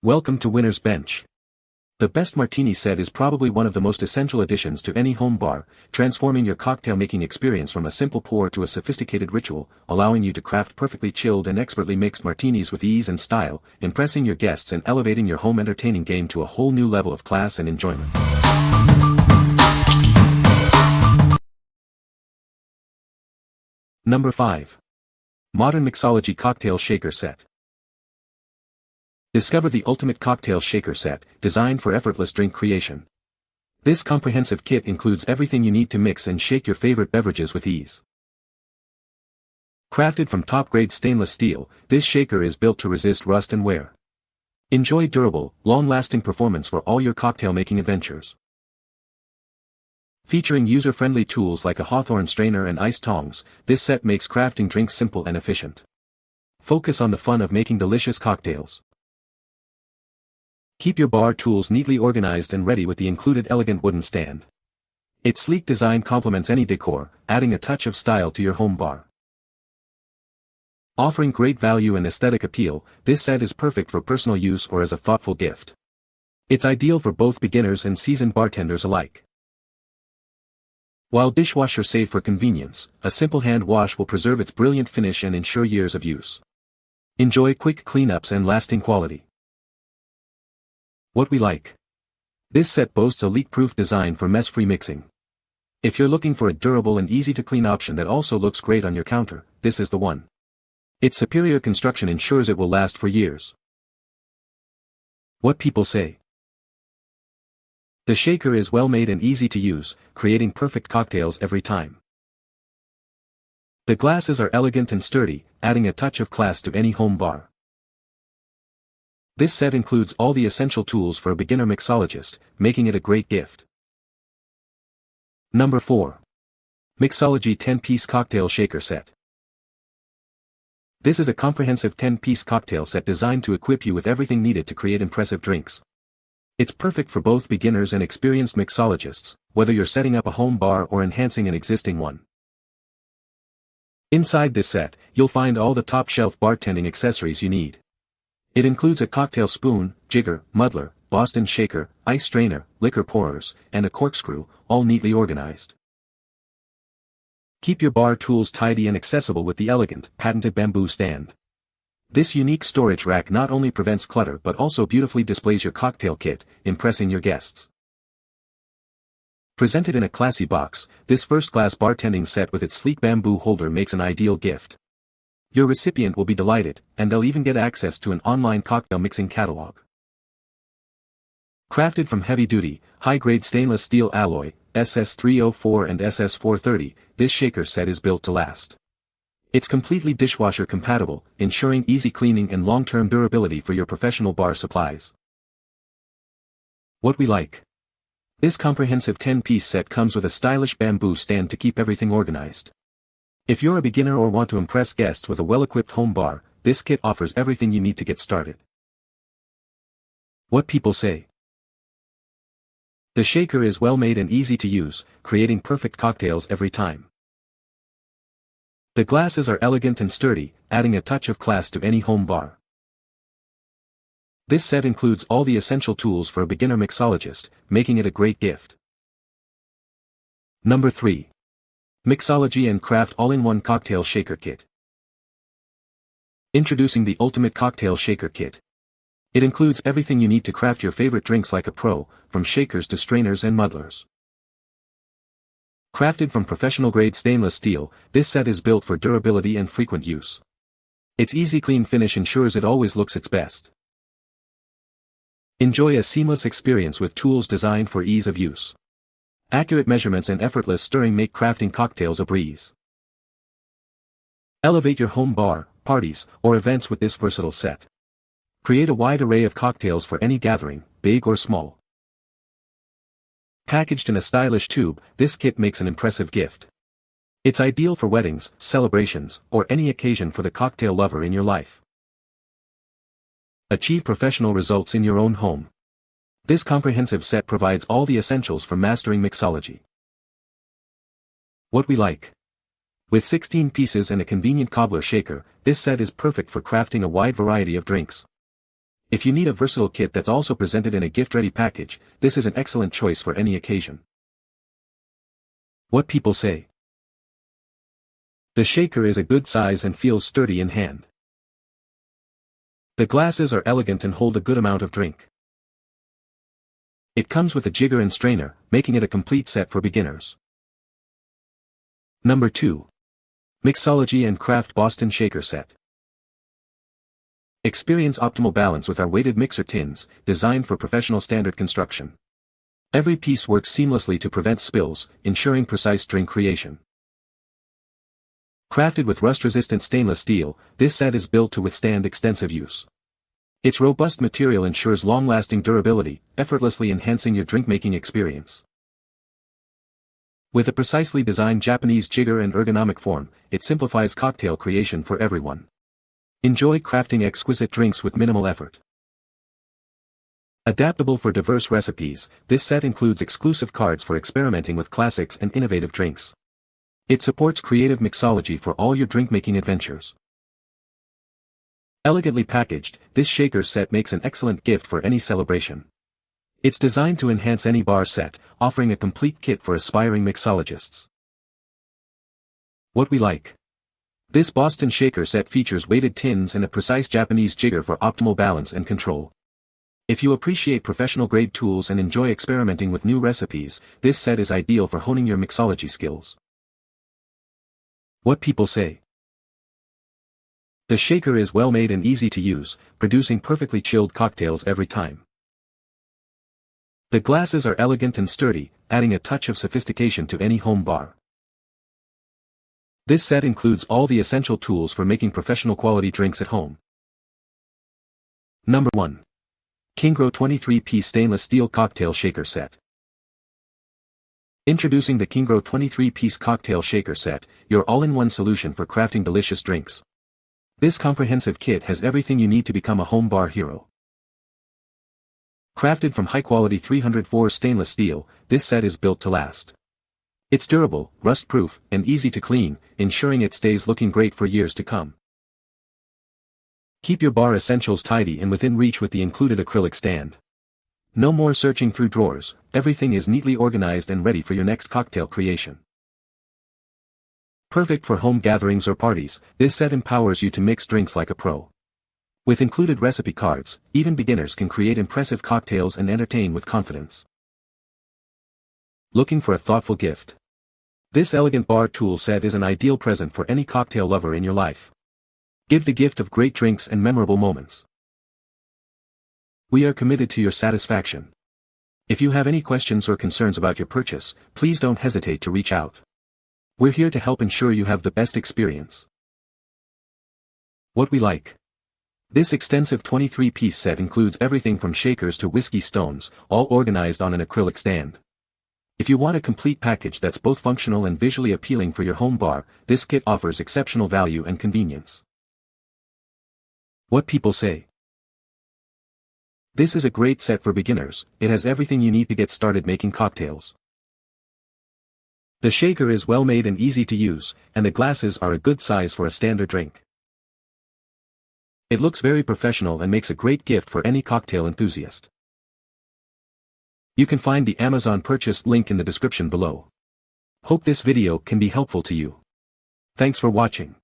Welcome to Winner's Bench. The best Martini set is probably one of the most essential additions to any home bar, transforming your cocktail-making experience from a simple pour to a sophisticated ritual, allowing you to craft perfectly chilled and expertly mixed martinis with ease and style, impressing your guests and elevating your home entertaining game to a whole new level of class and enjoyment. Number 5. Modern Mixology Cocktail Shaker Set. Discover the ultimate cocktail shaker set, designed for effortless drink creation. This comprehensive kit includes everything you need to mix and shake your favorite beverages with ease. Crafted from top-grade stainless steel, this shaker is built to resist rust and wear. Enjoy durable, long-lasting performance for all your cocktail-making adventures. Featuring user-friendly tools like a Hawthorne strainer and ice tongs, this set makes crafting drinks simple and efficient. Focus on the fun of making delicious cocktails. Keep your bar tools neatly organized and ready with the included elegant wooden stand. Its sleek design complements any decor, adding a touch of style to your home bar. Offering great value and aesthetic appeal, this set is perfect for personal use or as a thoughtful gift. It's ideal for both beginners and seasoned bartenders alike. While dishwasher safe for convenience, a simple hand wash will preserve its brilliant finish and ensure years of use. Enjoy quick cleanups and lasting quality. What we like. This set boasts a leak-proof design for mess-free mixing. If you're looking for a durable and easy-to-clean option that also looks great on your counter, this is the one. Its superior construction ensures it will last for years. What people say. The shaker is well made and easy to use, creating perfect cocktails every time. The glasses are elegant and sturdy, adding a touch of class to any home bar. This set includes all the essential tools for a beginner mixologist, making it a great gift. Number 4. Mixology 10-Piece Cocktail Shaker Set. This is a comprehensive 10-piece cocktail set designed to equip you with everything needed to create impressive drinks. It's perfect for both beginners and experienced mixologists, whether you're setting up a home bar or enhancing an existing one. Inside this set, you'll find all the top-shelf bartending accessories you need. It includes a cocktail spoon, jigger, muddler, Boston shaker, ice strainer, liquor pourers, and a corkscrew, all neatly organized. Keep your bar tools tidy and accessible with the elegant, patented bamboo stand. This unique storage rack not only prevents clutter but also beautifully displays your cocktail kit, impressing your guests. Presented in a classy box, this first-class bartending set with its sleek bamboo holder makes an ideal gift. Your recipient will be delighted, and they'll even get access to an online cocktail mixing catalog. Crafted from heavy-duty, high-grade stainless steel alloy, SS304 and SS430, this shaker set is built to last. It's completely dishwasher compatible, ensuring easy cleaning and long-term durability for your professional bar supplies. What we like. This comprehensive 10-piece set comes with a stylish bamboo stand to keep everything organized. If you're a beginner or want to impress guests with a well-equipped home bar, this kit offers everything you need to get started. What people say. The shaker is well made and easy to use, creating perfect cocktails every time. The glasses are elegant and sturdy, adding a touch of class to any home bar. This set includes all the essential tools for a beginner mixologist, making it a great gift. Number 3. Mixology and Craft All-in-One Cocktail Shaker Kit. Introducing the Ultimate Cocktail Shaker Kit. It includes everything you need to craft your favorite drinks like a pro, from shakers to strainers and muddlers. Crafted from professional-grade stainless steel, this set is built for durability and frequent use. Its easy clean finish ensures it always looks its best. Enjoy a seamless experience with tools designed for ease of use. Accurate measurements and effortless stirring make crafting cocktails a breeze. Elevate your home bar, parties, or events with this versatile set. Create a wide array of cocktails for any gathering, big or small. Packaged in a stylish tube, this kit makes an impressive gift. It's ideal for weddings, celebrations, or any occasion for the cocktail lover in your life. Achieve professional results in your own home. This comprehensive set provides all the essentials for mastering mixology. What we like. With 16 pieces and a convenient cobbler shaker, this set is perfect for crafting a wide variety of drinks. If you need a versatile kit that's also presented in a gift-ready package, this is an excellent choice for any occasion. What people say. The shaker is a good size and feels sturdy in hand. The glasses are elegant and hold a good amount of drink. It comes with a jigger and strainer, making it a complete set for beginners. Number 2. Mixology and Craft Boston Shaker Set. Experience optimal balance with our weighted mixer tins, designed for professional standard construction. Every piece works seamlessly to prevent spills, ensuring precise drink creation. Crafted with rust-resistant stainless steel, this set is built to withstand extensive use. Its robust material ensures long-lasting durability, effortlessly enhancing your drink-making experience. With a precisely designed Japanese jigger and ergonomic form, it simplifies cocktail creation for everyone. Enjoy crafting exquisite drinks with minimal effort. Adaptable for diverse recipes, this set includes exclusive cards for experimenting with classics and innovative drinks. It supports creative mixology for all your drink-making adventures. Elegantly packaged, this shaker set makes an excellent gift for any celebration. It's designed to enhance any bar set, offering a complete kit for aspiring mixologists. What we like. This Boston shaker set features weighted tins and a precise Japanese jigger for optimal balance and control. If you appreciate professional-grade tools and enjoy experimenting with new recipes, this set is ideal for honing your mixology skills. What people say. The shaker is well made and easy to use, producing perfectly chilled cocktails every time. The glasses are elegant and sturdy, adding a touch of sophistication to any home bar. This set includes all the essential tools for making professional quality drinks at home. Number 1. KINGROW 23-piece stainless steel cocktail shaker set. Introducing the KINGROW 23-piece cocktail shaker set, your all-in-one solution for crafting delicious drinks. This comprehensive kit has everything you need to become a home bar hero. Crafted from high-quality 304 stainless steel, this set is built to last. It's durable, rust-proof, and easy to clean, ensuring it stays looking great for years to come. Keep your bar essentials tidy and within reach with the included acrylic stand. No more searching through drawers, everything is neatly organized and ready for your next cocktail creation. Perfect for home gatherings or parties, this set empowers you to mix drinks like a pro. With included recipe cards, even beginners can create impressive cocktails and entertain with confidence. Looking for a thoughtful gift? This elegant bar tool set is an ideal present for any cocktail lover in your life. Give the gift of great drinks and memorable moments. We are committed to your satisfaction. If you have any questions or concerns about your purchase, please don't hesitate to reach out. We're here to help ensure you have the best experience. What we like. This extensive 23-piece set includes everything from shakers to whiskey stones, all organized on an acrylic stand. If you want a complete package that's both functional and visually appealing for your home bar, this kit offers exceptional value and convenience. What people say. This is a great set for beginners, it has everything you need to get started making cocktails. The shaker is well made and easy to use, and the glasses are a good size for a standard drink. It looks very professional and makes a great gift for any cocktail enthusiast. You can find the Amazon purchase link in the description below. Hope this video can be helpful to you. Thanks for watching.